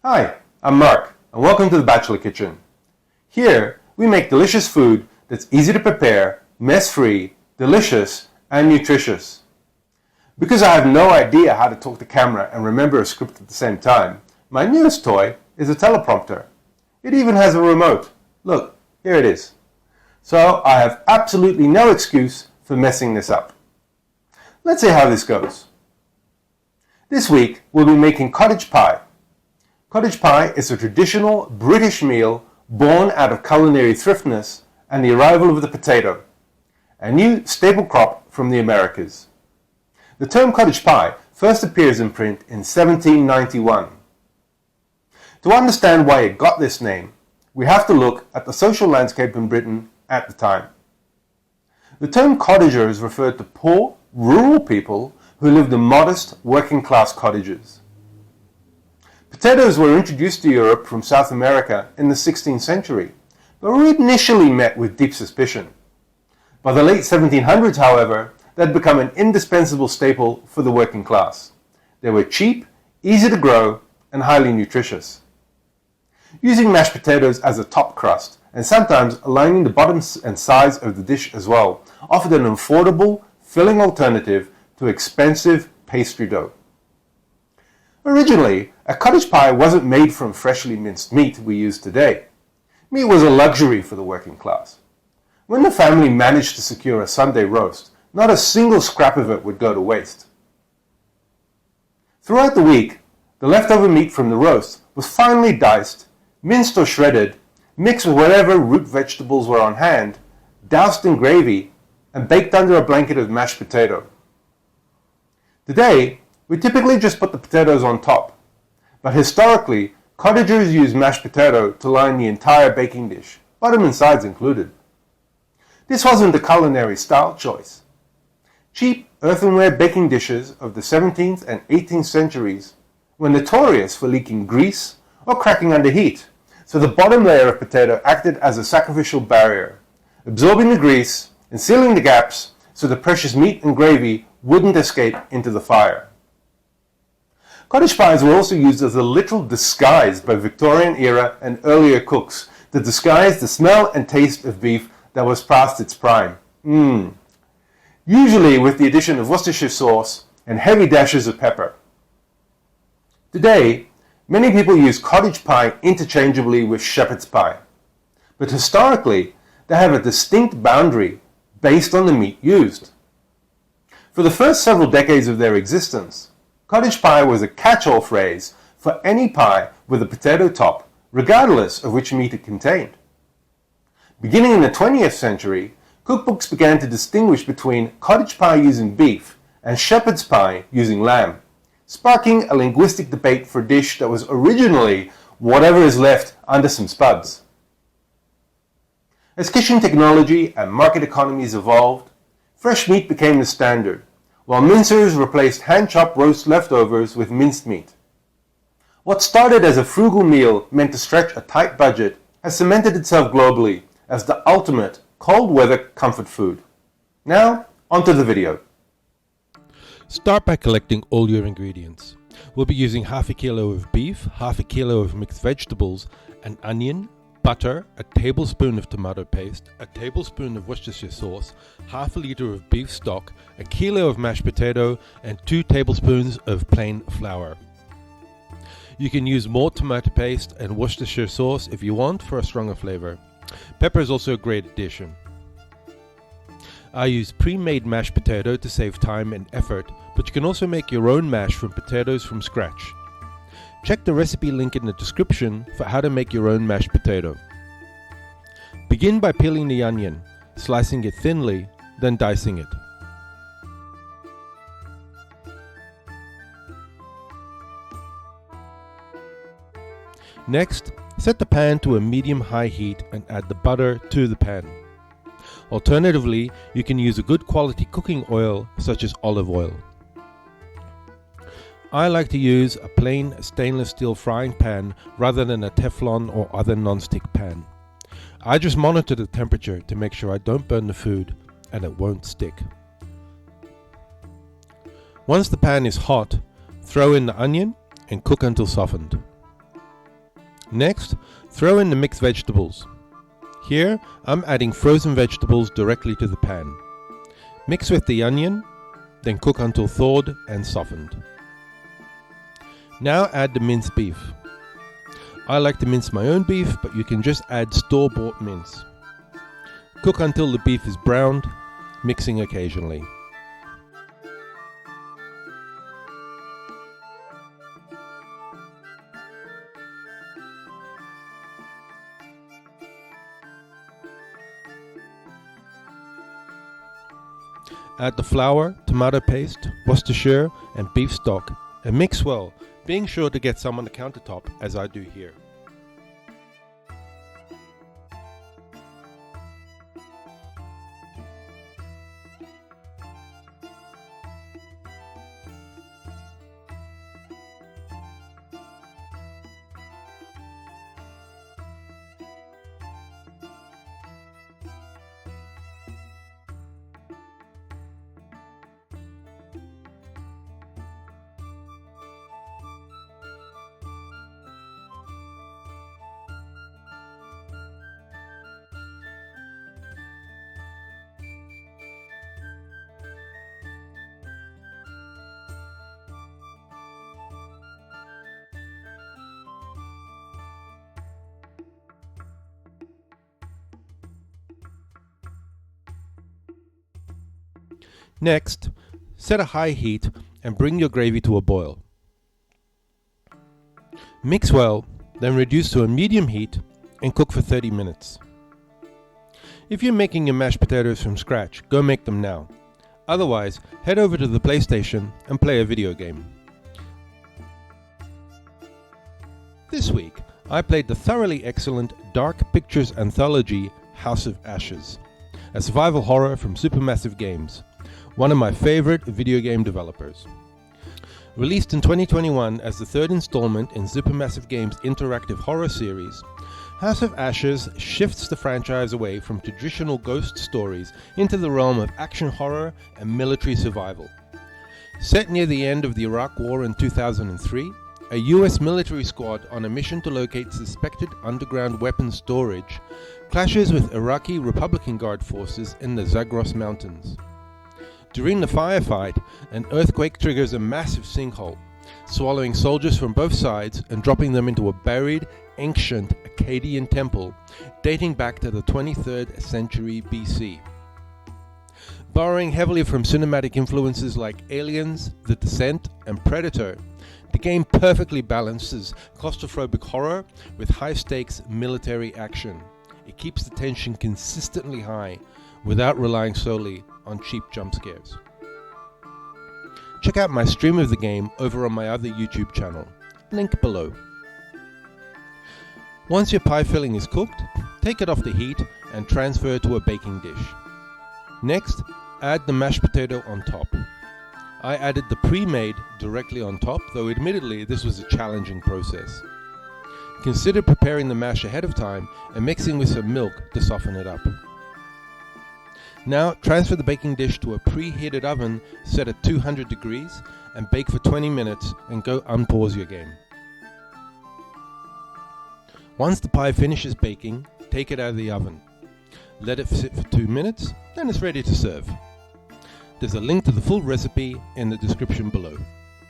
Hi, I'm Mark, and welcome to the Bachelor Kitchen. Here, we make delicious food that's easy to prepare, mess-free, delicious, and nutritious. Because I have no idea how to talk to camera and remember a script at the same time, my newest toy is a teleprompter. It even has a remote. Look, here it is. So I have absolutely no excuse for messing this up. Let's see how this goes. This week, we'll be making cottage pie. Cottage pie is a traditional British meal born out of culinary thriftness and the arrival of the potato, a new staple crop from the Americas. The term cottage pie first appears in print in 1791. To understand why it got this name, we have to look at the social landscape in Britain at the time. The term cottagers referred to poor, rural people who lived in modest, working-class cottages. Potatoes were introduced to Europe from South America in the 16th century, but were initially met with deep suspicion. By the late 1700s, however, they had become an indispensable staple for the working class. They were cheap, easy to grow, and highly nutritious. Using mashed potatoes as a top crust, and sometimes aligning the bottom and sides of the dish as well, offered an affordable, filling alternative to expensive pastry dough. Originally, a cottage pie wasn't made from freshly minced meat we use today. Meat was a luxury for the working class. When the family managed to secure a Sunday roast, not a single scrap of it would go to waste. Throughout the week, the leftover meat from the roast was finely diced, minced or shredded, mixed with whatever root vegetables were on hand, doused in gravy, and baked under a blanket of mashed potato. Today, we typically just put the potatoes on top, but historically, cottagers used mashed potato to line the entire baking dish, bottom and sides included. This wasn't a culinary style choice. Cheap earthenware baking dishes of the 17th and 18th centuries were notorious for leaking grease or cracking under heat, so the bottom layer of potato acted as a sacrificial barrier, absorbing the grease and sealing the gaps so the precious meat and gravy wouldn't escape into the fire. Cottage pies were also used as a literal disguise by Victorian-era and earlier cooks to disguise the smell and taste of beef that was past its prime. Usually with the addition of Worcestershire sauce and heavy dashes of pepper. Today, many people use cottage pie interchangeably with shepherd's pie, but historically, they have a distinct boundary based on the meat used. For the first several decades of their existence, cottage pie was a catch-all phrase for any pie with a potato top, regardless of which meat it contained. Beginning in the 20th century, cookbooks began to distinguish between cottage pie using beef and shepherd's pie using lamb, sparking a linguistic debate for a dish that was originally whatever is left under some spuds. As kitchen technology and market economies evolved, fresh meat became the standard, while mincers replaced hand-chopped roast leftovers with minced meat. What started as a frugal meal meant to stretch a tight budget has cemented itself globally as the ultimate cold-weather comfort food. Now, onto the video. Start by collecting all your ingredients. We'll be using half a kilo of beef, half a kilo of mixed vegetables, an onion, butter, a tablespoon of tomato paste, a tablespoon of Worcestershire sauce, half a litre of beef stock, a kilo of mashed potato, and 2 tablespoons of plain flour. You can use more tomato paste and Worcestershire sauce if you want for a stronger flavour. Pepper is also a great addition. I use pre-made mashed potato to save time and effort, but you can also make your own mash from potatoes from scratch. Check the recipe link in the description for how to make your own mashed potato. Begin by peeling the onion, slicing it thinly, then dicing it. Next, set the pan to a medium-high heat and add the butter to the pan. Alternatively, you can use a good quality cooking oil such as olive oil. I like to use a plain stainless steel frying pan rather than a Teflon or other non-stick pan. I just monitor the temperature to make sure I don't burn the food and it won't stick. Once the pan is hot, throw in the onion and cook until softened. Next, throw in the mixed vegetables. Here, I'm adding frozen vegetables directly to the pan. Mix with the onion, then cook until thawed and softened. Now add the minced beef. I like to mince my own beef, but you can just add store-bought mince. Cook until the beef is browned, mixing occasionally. Add the flour, tomato paste, Worcestershire and beef stock and mix well, being sure to get some on the countertop as I do here. Next, set a high heat and bring your gravy to a boil. Mix well, then reduce to a medium heat and cook for 30 minutes. If you're making your mashed potatoes from scratch, go make them now. Otherwise, head over to the PlayStation and play a video game. This week, I played the thoroughly excellent Dark Pictures anthology House of Ashes, a survival horror from Supermassive Games, one of my favorite video game developers. Released in 2021 as the third installment in Supermassive Games' interactive horror series, House of Ashes shifts the franchise away from traditional ghost stories into the realm of action horror and military survival. Set near the end of the Iraq War in 2003, a US military squad on a mission to locate suspected underground weapons storage clashes with Iraqi Republican Guard forces in the Zagros Mountains. During the firefight, an earthquake triggers a massive sinkhole, swallowing soldiers from both sides and dropping them into a buried, ancient Akkadian temple dating back to the 23rd century BC. Borrowing heavily from cinematic influences like Aliens, The Descent, and Predator, the game perfectly balances claustrophobic horror with high-stakes military action. It keeps the tension consistently high without relying solely on cheap jump scares. Check out my stream of the game over on my other YouTube channel, link below. Once your pie filling is cooked, take it off the heat and transfer to a baking dish. Next, add the mashed potato on top. I added the pre-made directly on top, though admittedly this was a challenging process. Consider preparing the mash ahead of time and mixing with some milk to soften it up. Now transfer the baking dish to a preheated oven set at 200 degrees and bake for 20 minutes and go unpause your game. Once the pie finishes baking, take it out of the oven. Let it sit for 2 minutes, then it's ready to serve. There's a link to the full recipe in the description below.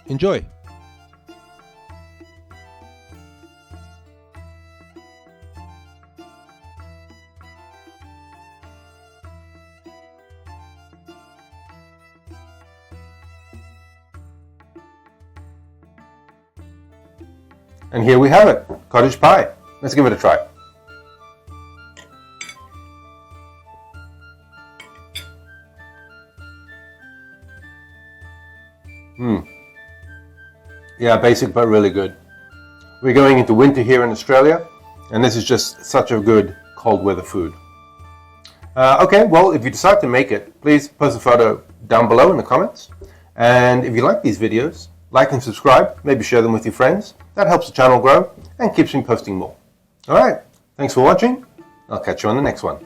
Enjoy! And here we have it, cottage pie. Let's give it a try. Yeah, basic but really good. We're going into winter here in Australia, and this is just such a good cold weather food. Okay, well, if you decide to make it, please post a photo down below in the comments. And if you like these videos, like and subscribe, maybe share them with your friends. That helps the channel grow and keeps me posting more. Alright, thanks for watching. I'll catch you on the next one.